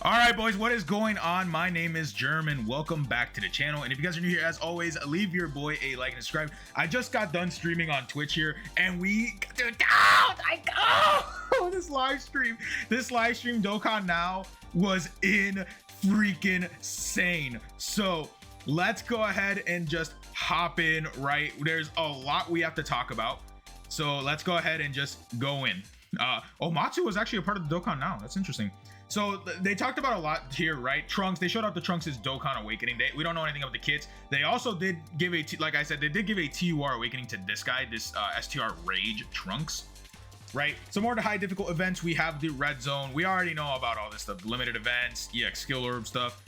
All right, boys, what is going on? My name is Germ and welcome back to the channel. And if you guys are new here, as always, leave your boy a like and subscribe. I just got done streaming on Twitch here, and this live stream, Dokkan Now was in freaking sane. So let's go ahead and just hop in, right? There's a lot we have to talk about. So let's go ahead and just go in. Matsu was actually a part of the Dokkan Now. That's interesting. So they talked about a lot here, right? Trunks, they showed off the Trunks' Dokkan Awakening. We don't know anything of the kits. They also did give like I said, they did give a TUR Awakening to this guy, this STR Rage Trunks, right? Some more of the high difficult events. We have the Red Zone. We already know about all this stuff, limited events, EX Skill Orb stuff.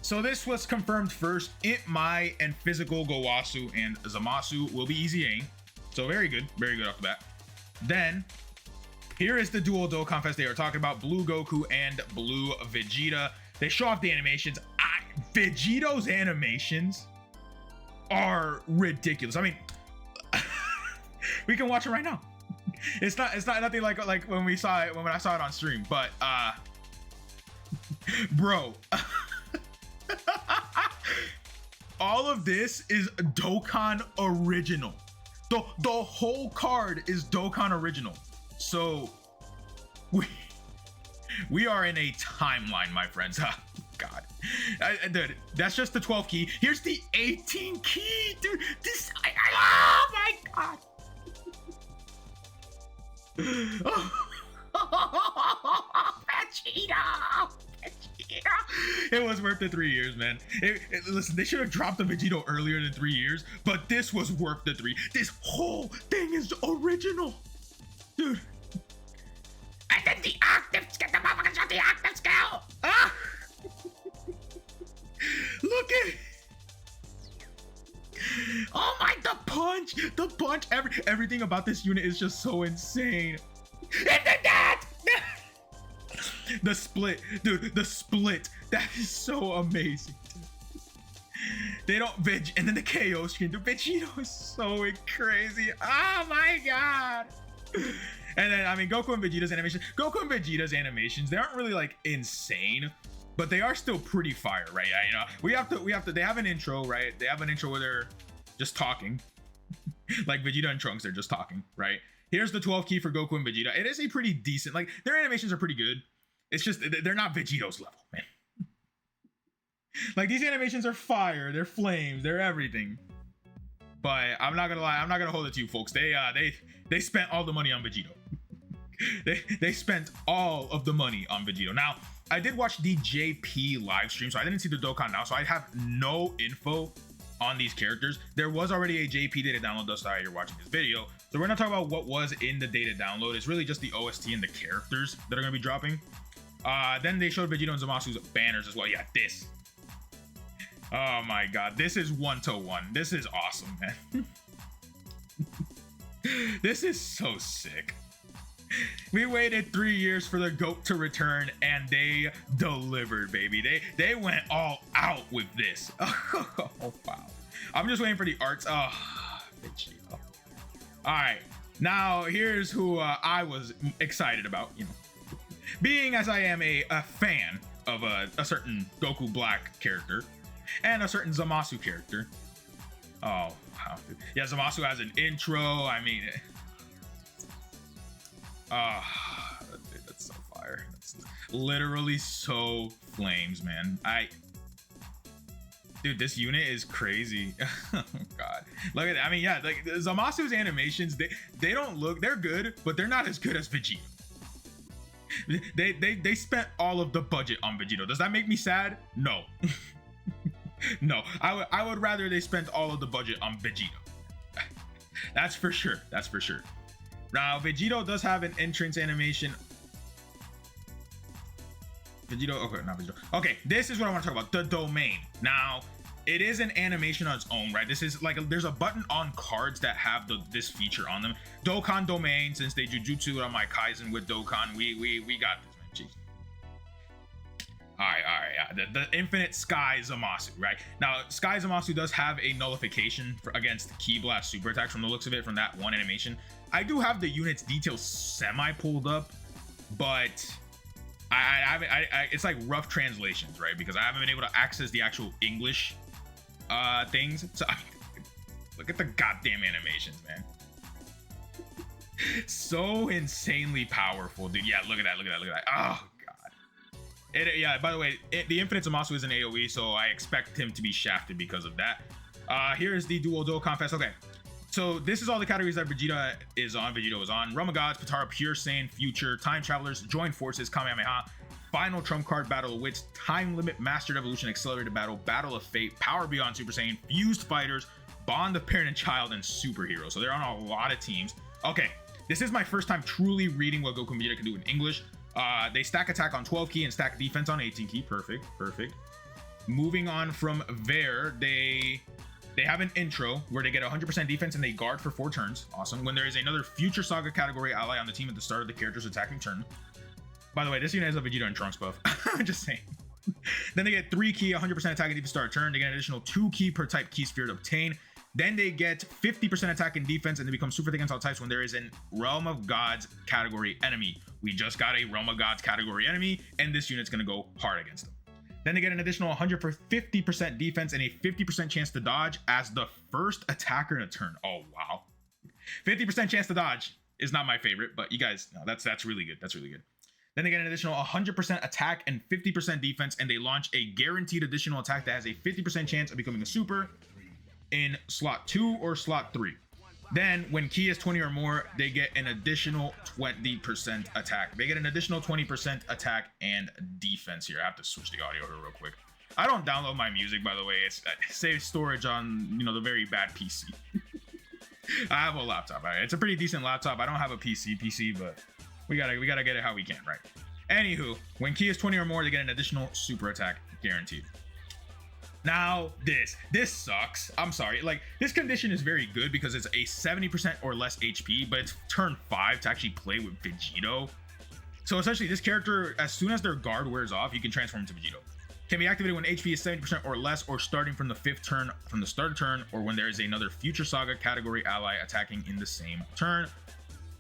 So this was confirmed first. Int Mai and Physical Gowasu and Zamasu will be easy aim. So very good off the bat. Then here is the dual Dokkan Fest they are talking about, Blue Goku and Blue Vegeta. They show off the animations. Vegito's animations are ridiculous. I mean, we can watch it right now. It's not nothing like when we saw it, when I saw it on stream, but bro, all of this is Dokkan original. The whole card is Dokkan original. So we are in a timeline, my friends. Oh, God, dude, that's just the 12 key. Here's the 18 key, dude. Oh my God. Vegeta. It was worth the 3 years, man. Listen, they should have dropped the Vegito earlier than 3 years, but this was worth the 3. This whole thing is original. Dude. And then the octave skill, the motherfucker shot the octave skill. Ah! Look at it. Oh my, the punch, everything about this unit is just so insane. And then that, the split, dude, the split, that is so amazing. They don't and then the KO screen, the Vegito is so crazy. Oh my God. And then, I mean, Goku and Vegeta's animations, they aren't really like insane, but they are still pretty fire, right? You know, they have an intro, right? They have an intro where they're just talking. Like Vegeta and Trunks, they're just talking, right? Here's the 12 key for Goku and Vegeta. It is a pretty decent, like, their animations are pretty good. It's just, they're not Vegito's level, man. Like, these animations are fire, they're flames, they're everything. But I'm not gonna lie, I'm not gonna hold it to you folks. They spent all the money on Vegito. they spent all of the money on Vegito. Now, I did watch the JP live stream, so I didn't see the Dokkan Now, so I have no info on these characters. There was already a JP data download, thus why you're watching this video. So we're not talking about what was in the data download. It's really just the OST and the characters that are gonna be dropping. Then they showed Vegito and Zamasu's banners as well. Yeah, this. Oh my God, this is 1-to-1. This is awesome, man. This is so sick. We waited 3 years for the GOAT to return, and they delivered, baby. They went all out with this. Oh, wow. I'm just waiting for the arts. Oh, Vegito. All right, now here's who I was excited about. You know, being as I am a fan of a certain Goku Black character and a certain Zamasu character. Oh, wow. Yeah, Zamasu has an intro. I mean, that's so fire. That's literally so flames, man. Dude, this unit is crazy. Oh God, look at that. I mean, yeah, like Zamasu's animations, they don't look, they're good, but they're not as good as Vegeta. They spent all of the budget on Vegito. Does that make me sad? No. No, I would rather they spent all of the budget on Vegito. That's for sure. That's for sure. Now, Vegito does have an entrance animation. Vegito, okay, not Vegito. Okay, this is what I want to talk about, the domain. Now, it is an animation on its own, right? This is like, there's a button on cards that have this feature on them. Dokkan domain, since they Jujutsu on my Kaizen with Dokkan, we got this, man. Jeez. All right, yeah. The Infinite Sky Zamasu, right? Now, Sky Zamasu does have a nullification against Ki Blast super attacks from the looks of it, from that one animation. I do have the unit's details semi pulled up, but it's like rough translations, right? Because I haven't been able to access the actual English things. So look at the goddamn animations, man. So insanely powerful, dude. Yeah, look at that, look at that, look at that. Oh god. Yeah, by the way, the Infinite Zamasu is an AoE, so I expect him to be shafted because of that. Here's the dual Dokkan Fest. Okay, so this is all the categories that Vegeta is on. Vegito is on. Realm of Gods, Potara, Pure Saiyan, Future, Time Travelers, Joint Forces, Kamehameha, Final Trump Card, Battle of Wits, Time Limit, Mastered Evolution, Accelerated Battle, Battle of Fate, Power Beyond Super Saiyan, Fused Fighters, Bond of Parent and Child, and Superhero. So they're on a lot of teams. Okay, this is my first time truly reading what Goku and Vegeta can do in English. They stack attack on 12 key and stack defense on 18 key. Perfect, perfect. Moving on from there, they have an intro where they get 100% defense and they guard for 4 turns. Awesome. When there is another Future Saga category ally on the team at the start of the character's attacking turn. By the way, this unit has a Vegeta and Trunks buff. Just saying. Then they get 3 key, 100% attack and defense start turn. They get an additional 2 key per type key sphere to obtain. Then they get 50% attack and defense, and they become super thick against all types when there is an Realm of Gods category enemy. We just got a Realm of Gods category enemy, and this unit's gonna go hard against them. Then they get an additional 150% defense and a 50% chance to dodge as the first attacker in a turn. Oh wow, 50% chance to dodge is not my favorite, but you guys, no, that's really good. That's really good. Then they get an additional 100% attack and 50% defense, and they launch a guaranteed additional attack that has a 50% chance of becoming a super in slot 2 or slot 3. Then when key is 20 or more, they get an additional 20% attack. They get an additional 20% attack and defense here. I have to switch the audio here real quick. I don't download my music, by the way. It saves storage on, you know, the very bad PC. I have a laptop. Right? It's a pretty decent laptop. I don't have a PC, but we gotta get it how we can, right? Anywho, when key is 20 or more, they get an additional super attack guaranteed. Now this sucks. I'm sorry. Like, this condition is very good because it's a 70% or less HP, but it's turn 5 to actually play with Vegito. So essentially, this character, as soon as their guard wears off, you can transform into Vegito. Can be activated when HP is 70% or less, or starting from the 5th turn from the start of turn, or when there is another Future Saga category ally attacking in the same turn,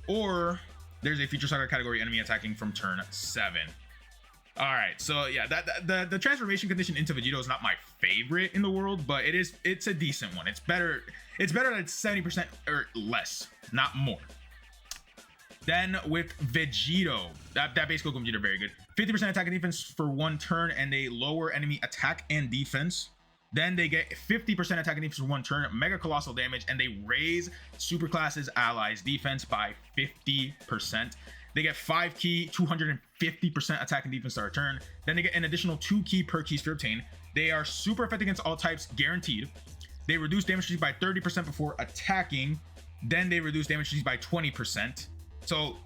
or there's a Future Saga category enemy attacking from turn 7. All right, so yeah, the transformation condition into Vegito is not my favorite in the world, but it's a decent one. It's better than 70% or less, not more. Then with Vegito, that base Goku Vegeta very good. 50% attack and defense for 1 turn, and they lower enemy attack and defense. Then they get 50% attack and defense for 1 turn, mega colossal damage, and they raise Superclass's allies defense by 50%. They get 5 key, 250% attack and defense start turn. Then they get an additional 2 key per key sphere obtained. They are super effective against all types, guaranteed. They reduce damage by 30% before attacking. Then they reduce damage by 20%. So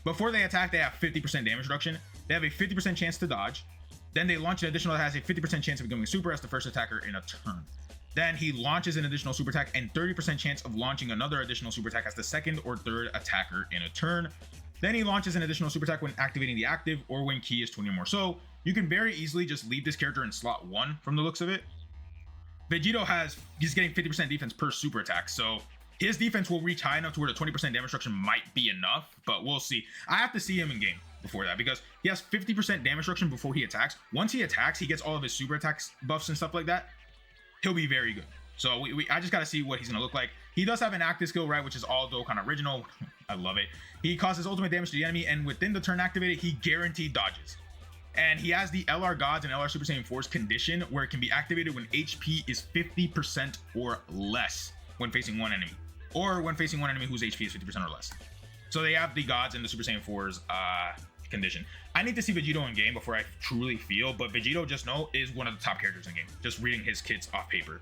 before they attack, they have 50% damage reduction. They have a 50% chance to dodge. Then they launch an additional that has a 50% chance of becoming a super as the first attacker in a turn. Then he launches an additional super attack and 30% chance of launching another additional super attack as the second or third attacker in a turn. Then he launches an additional super attack when activating the active or when key is 20 or more. So you can very easily just leave this character in slot 1 from the looks of it. Vegito he's getting 50% defense per super attack. So his defense will reach high enough to where the 20% damage reduction might be enough, but we'll see. I have to see him in game before that because he has 50% damage reduction before he attacks. Once he attacks, he gets all of his super attacks buffs and stuff like that. He'll be very good. So I just got to see what he's going to look like. He does have an active skill, right, which is all Dokkan original. I love it. He causes ultimate damage to the enemy, and within the turn activated, he guaranteed dodges. And he has the LR Gods and LR Super Saiyan Force condition where it can be activated when HP is 50% or less when facing one enemy, or when facing one enemy whose HP is 50% or less. So they have the Gods and the Super Saiyan 4's condition. I need to see Vegito in game before I truly feel, but Vegito, just know, is one of the top characters in game. Just reading his kits off paper.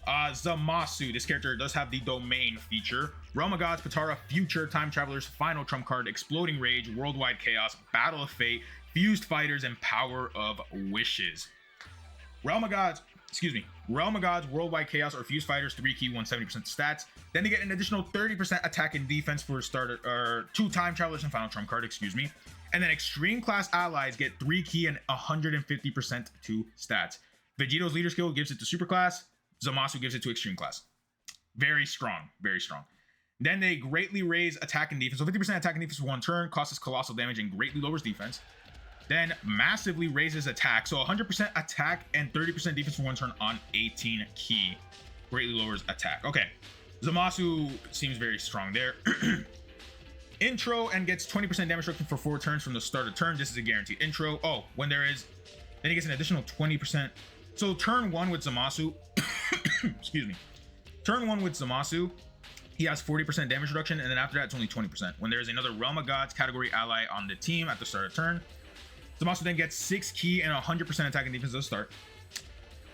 Zamasu, this character does have the domain feature. Realm of Gods, Potara, Future, Time Travelers, Final Trump Card, Exploding Rage, Worldwide Chaos, Battle of Fate, Fused Fighters, and Power of Wishes. Realm of Gods, Worldwide Chaos, or Fused Fighters, 3 key, 170% stats. Then they get an additional 30% attack and defense for starter, or 2 Time Travelers and Final Trump Card, And then Extreme Class allies get 3 key and 150% to stats. Vegito's leader skill gives it to Super Class. Zamasu gives it to Extreme Class. Very strong, very strong. Then they greatly raise attack and defense. So 50% attack and defense for 1 turn, causes colossal damage and greatly lowers defense. then massively raises attack. So 100% attack and 30% defense for 1 turn on 18 key. Greatly lowers attack. Okay, Zamasu seems very strong there. Intro and gets 20% damage reduction for 4 turns from the start of turn. This is a guaranteed intro. Oh, when there is, then he gets an additional 20%. So turn 1 with Zamasu, excuse me. Turn 1 with Zamasu, he has 40% damage reduction, and then after that, it's only 20%. When there is another Realm of Gods category ally on the team at the start of turn, Zamasu then gets 6 key and 100% attack and defense at the start.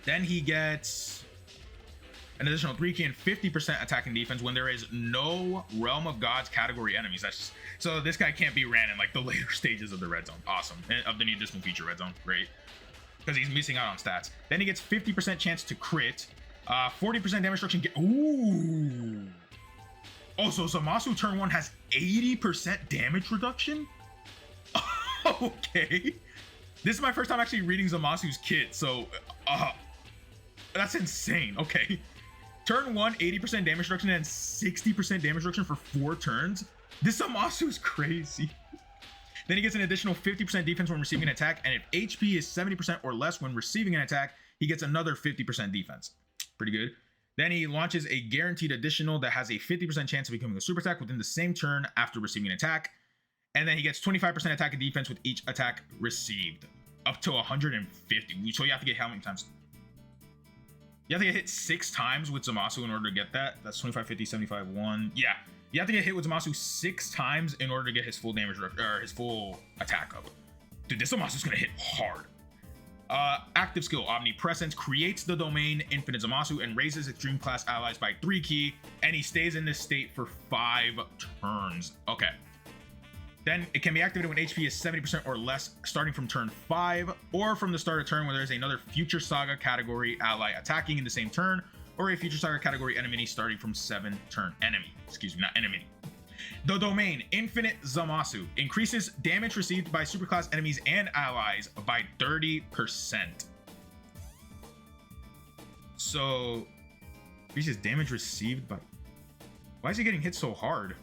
Then he gets an additional 3 key and 50% attack and defense when there is no Realm of Gods category enemies. That's just, so this guy can't be ran in like the later stages of the red zone. Awesome. And of the new dismal feature red zone. Great. Because he's missing out on stats. Then he gets 50% chance to crit. 40% damage reduction. Ooh. Oh, so Zamasu turn 1 has 80% damage reduction? Okay. This is my first time actually reading Zamasu's kit, so that's insane. Okay. Turn 1, 80% damage reduction and 60% damage reduction for 4 turns. This Zamasu is crazy. Then he gets an additional 50% defense when receiving an attack, and if HP is 70% or less when receiving an attack, he gets another 50% defense. Pretty good. Then he launches a guaranteed additional that has a 50% chance of becoming a super attack within the same turn after receiving an attack. And then he gets 25% attack and defense with each attack received, up to 150. So you have to get how many times? You have to get hit 6 times with Zamasu in order to get that. That's 25, 50, 75, 1. Yeah. You have to get hit with Zamasu 6 times in order to get his full damage or his full attack up. Dude, this Zamasu's gonna hit hard. Active skill Omnipresence creates the domain Infinite Zamasu and raises extreme class allies by 3 key, and he stays in this state for 5 turns. Okay. Then it can be activated when HP is 70% or less starting from turn 5, or from the start of turn when there's another Future Saga category ally attacking in the same turn, or a Future Saga category enemy starting from 7 turn enemy. Excuse me, not enemy. The domain Infinite Zamasu increases damage received by superclass enemies and allies by 30%. So increases damage received by, why is he getting hit so hard?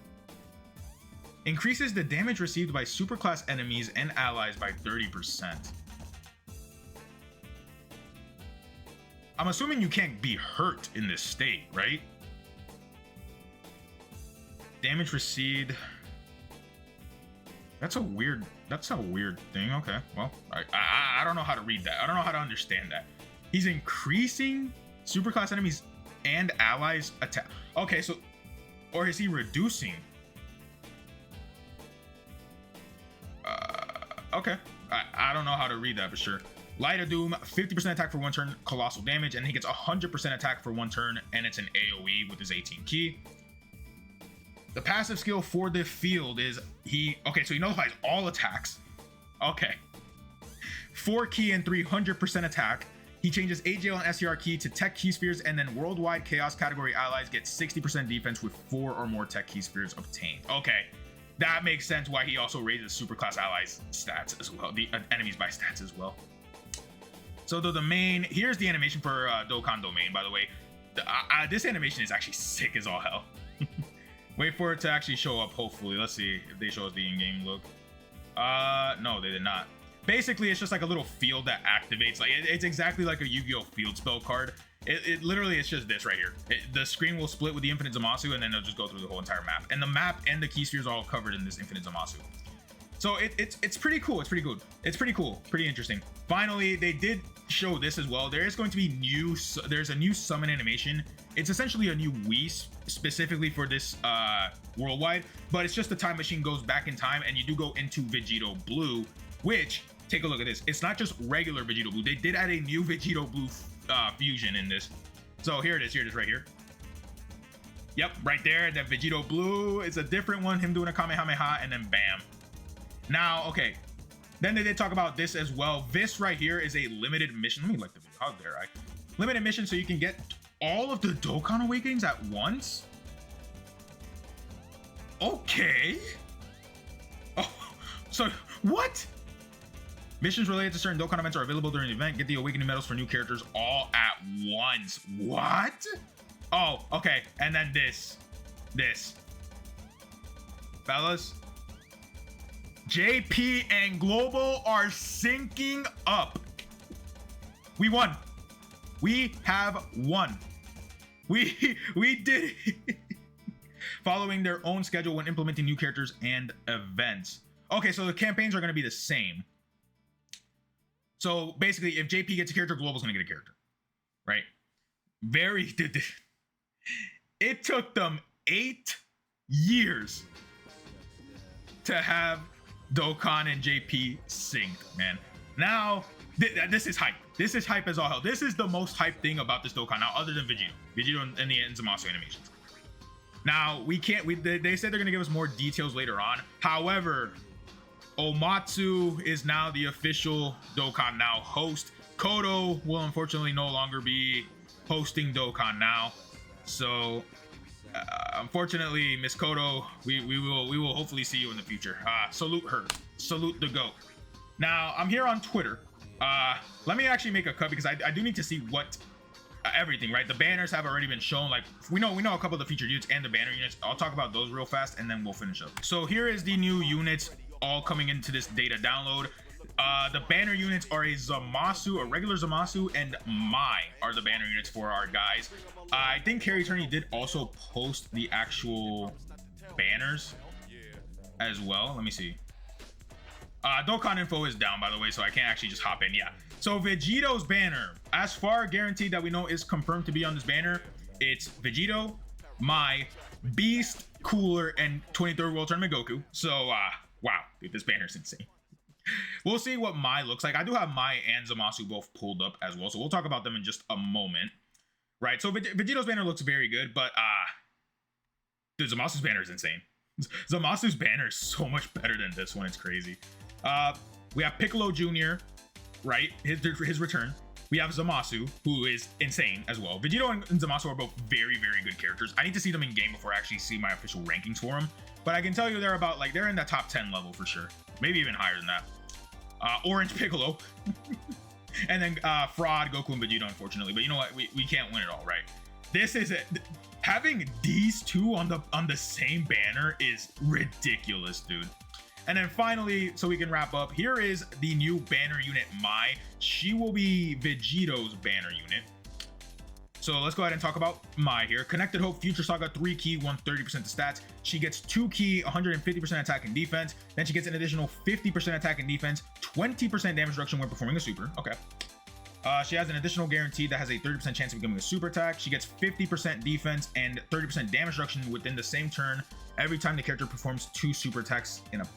Increases the damage received by superclass enemies and allies by 30%. I'm assuming you can't be hurt in this state, right? Damage received. That's a weird thing. Okay, well, I don't know how to read that. I don't know how to understand that. He's increasing superclass enemies and allies attack. Okay, so, or is he reducing? Okay, I don't know how to read that for sure. Light of Doom, 50% attack for 1 turn, colossal damage, and he gets 100% attack for 1 turn, and it's an AoE with his 18 key. The passive skill for the field is okay, so he nullifies all attacks. Okay. 4 key and 300% attack. He changes AGL and SCR key to tech key spheres, and then worldwide chaos category allies get 60% defense with 4 or more tech key spheres obtained. Okay. That makes sense why he also raises superclass allies stats as well, the enemies by stats as well. So the domain, here's the animation for Dokkan domain, by the way. This animation is actually sick as all hell. Wait for it to actually show up, hopefully. Let's see if they show us the in-game look. No, they did not. Basically, it's just like a little field that activates. Like it's exactly like a Yu-Gi-Oh! Field spell card. It literally, it's just this right here. The screen will split with the Infinite Zamasu, and then it'll just go through the whole entire map. And the map and the key spheres are all covered in this Infinite Zamasu. So it's pretty cool. It's pretty good. It's pretty cool. Pretty interesting. Finally, they did show this as well. There is going to be there's a new summon animation. It's essentially a new Wii specifically for this worldwide, but it's just the time machine goes back in time, and you do go into Vegito Blue, which, take a look at this. It's not just regular Vegito Blue. They did add a new Vegito Blue fusion in this. So here it is right here. Yep, right there, that Vegito Blue is a different one, him doing a Kamehameha, and then bam. Now, okay, then they did talk about this as well. This right here is a limited mission. Let me like the video. How dare I? Limited mission, so you can get all of the Dokkan Awakenings at once. Okay. Oh, so what? Missions related to certain Dokkan events are available during the event. Get the Awakening medals for new characters all at once. What? Oh, okay. And then this. Fellas. JP and Global are syncing up. We won. We have won. We did it. Following their own schedule when implementing new characters and events. Okay, so the campaigns are going to be the same. So basically, if JP gets a character, Global's going to get a character, right? It took them 8 years to have Dokkan and JP synced, man. Now, this is hype. This is hype as all hell. This is the most hype thing about this Dokkan now, other than Vegito and the Zamasu animations. Now, they said they're going to give us more details later on. However, Omatsu is now the official Dokkan Now host. Kodo will unfortunately no longer be hosting Dokkan Now. So, unfortunately, Miss Kodo, we will hopefully see you in the future. Salute her. Salute the GOAT. Now, I'm here on Twitter. Let me actually make a cut because I do need to see what everything, right? The banners have already been shown. Like we know a couple of the featured units and the banner units. I'll talk about those real fast and then we'll finish up. So here is the new units all coming into this data download. The banner units are a Zamasu, a regular Zamasu, and Mai are the banner units for our guys. I think Carrie Turney did also post the actual banners as well. Let me see. Dokkan info is down, by the way, so I can't actually just hop in. Yeah. So Vegito's banner, as far guaranteed that we know is confirmed to be on this banner, it's Vegito, Mai, Beast, Cooler, and 23rd World Tournament Goku. So, wow, dude, this banner's insane. We'll see what Mai looks like. I do have Mai and Zamasu both pulled up as well, so we'll talk about them in just a moment. Right, so Vegito's banner looks very good, but, dude, Zamasu's banner is insane. Zamasu's banner is so much better than this one. It's crazy. We have Piccolo Jr., right? His return. We have Zamasu, who is insane as well. Vegito and Zamasu are both very, very good characters. I need to see them in game before I actually see my official rankings for them. But I can tell you they're about, like, they're in the top 10 level for sure. Maybe even higher than that. Orange Piccolo. And then Fraud, Goku, and Vegeta, unfortunately. But you know what? We can't win it all, right? This is it. Having these two on the same banner is ridiculous, dude. And then finally, so we can wrap up, here is the new banner unit, Mai. She will be Vegito's banner unit. So let's go ahead and talk about Mai here. Connected Hope, Future Saga, 3 key, 130% to stats. She gets 2 key, 150% attack and defense. Then she gets an additional 50% attack and defense, 20% damage reduction when performing a super. Okay. She has an additional guarantee that has a 30% chance of becoming a super attack. She gets 50% defense and 30% damage reduction within the same turn every time the character performs 2 super attacks in a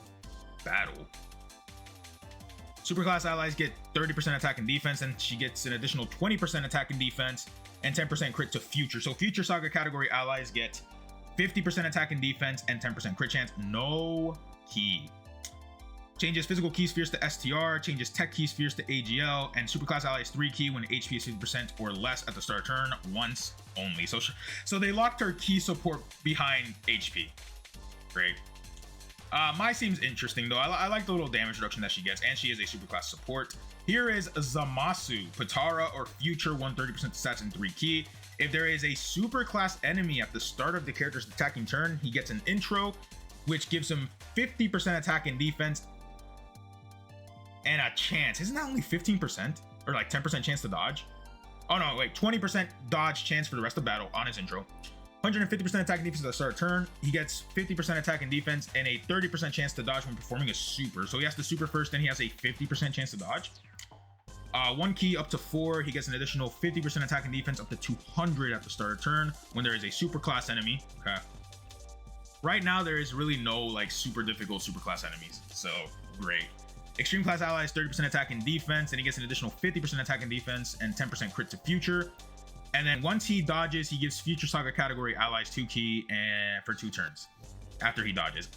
battle. Superclass allies get 30% attack and defense, and she gets an additional 20% attack and defense and 10% crit to future. So Future Saga category allies get 50% attack and defense and 10% crit chance. No key. Changes physical key spheres to STR, changes tech key spheres to AGL, and Superclass allies 3 key when HP is 50% or less at the start of turn, once only. So they locked her key support behind HP. Great. Mai seems interesting though. I like the little damage reduction that she gets, and she is a superclass support. Here is Zamasu, Patara or Future, 130% stats and 3 key. If there is a superclass enemy at the start of the character's attacking turn, he gets an intro, which gives him 50% attack and defense and a chance. Isn't that only 15% or like 10% chance to dodge? Oh no, wait, 20% dodge chance for the rest of battle on his intro. 150% attack and defense at the start of turn. He gets 50% attack and defense and a 30% chance to dodge when performing a super. So he has to super first, then he has a 50% chance to dodge. 1 key up to 4. He gets an additional 50% attack and defense up to 200 at the start of turn when there is a super class enemy. Okay. Right now, there is really no like super difficult super class enemies. So great. Extreme class allies, 30% attack and defense, and he gets an additional 50% attack and defense and 10% crit to future. And then once he dodges, he gives Future Saga category allies 2 key and for 2 turns after he dodges.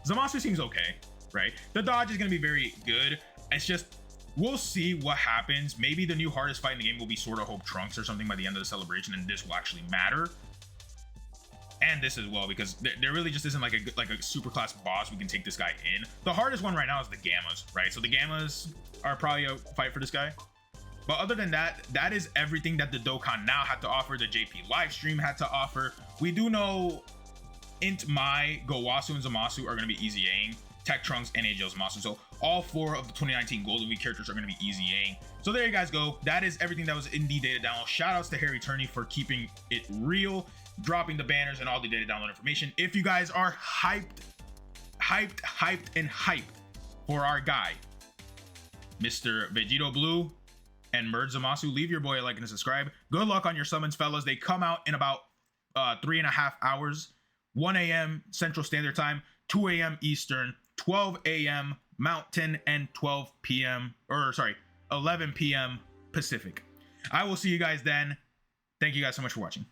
Zamasu seems okay, right? The dodge is going to be very good. It's just, we'll see what happens. Maybe the new hardest fight in the game will be Sword of Hope Trunks or something by the end of the celebration, and this will actually matter. And this as well, because there really just isn't like a super class boss we can take this guy in. The hardest one right now is the Gammas, right? So the Gammas are probably a fight for this guy. But other than that, that is everything that the Dokkan Now had to offer, the JP live stream had to offer. We do know Int Mai, Gowasu, and Zamasu are going to be easy Aing. Tech Trunks, and AJ Zamasu. So all 4 of the 2019 Golden Week characters are going to be easy Yang. So there you guys go. That is everything that was in the data download. Shout outs to Harry Turney for keeping it real, dropping the banners and all the data download information. If you guys are hyped for our guy, Mr. Vegito Blue and Merge Zamasu, leave your boy a like and a subscribe. Good luck on your summons, fellas. They come out in about 3.5 hours. 1 a.m. Central Standard Time, 2 a.m. Eastern, 12 a.m. Mountain, and 11 p.m. Pacific. I will see you guys then. Thank you guys so much for watching.